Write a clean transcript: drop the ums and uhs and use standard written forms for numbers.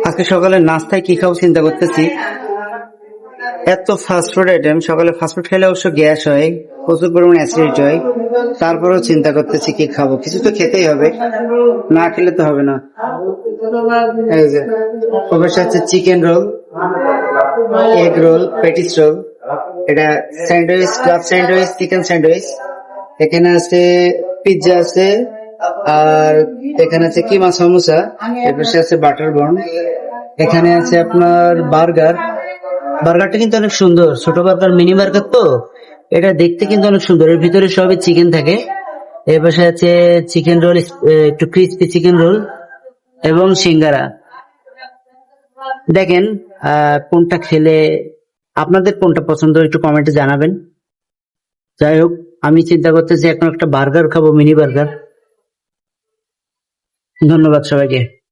আজকে সকালে নাস্তায় কি খাবো চিন্তা করতেছি। এত ফাস্টফুড আইটেম, সকালে ফাস্টফুড খেলে অবশ্য গ্যাস হয়, প্রচুর পরিমাণে অ্যাসিডিটি হয়। তারপরেও চিন্তা করতেছি কি খাবো, কিছু তো খেতেই হবে, না খেলে তো হবে না। এই যে অবশ্য আছে chicken roll, egg roll, patties roll, এটা sandwich, club sandwich, chicken sandwich. এখানে আছে পিৎজা আছে, আর এখানে আছে কিমা সমোসা, এরপর আছে বাটার বন, এখানে আছে আপনার বার্গার। বার্গারটা কিন্তু অনেক সুন্দর, ছোট বার্গার, মিনি বার্গার তো এটা দেখতে কিন্তু অনেক সুন্দর। এর ভিতরে সবই চিকেন থাকে। এর পাশে আছে চিকেন রোল, একটু ক্রিস্পি চিকেন রোল এবং সিঙ্গারা। দেখেন কোনটা খেলে আপনাদের কোনটা পছন্দ একটু কমেন্টে জানাবেন। যাই হোক, আমি চিন্তা করতেছি এখন একটা বার্গার খাবো, মিনি বার্গার। ধন্যবাদ সবাইকে।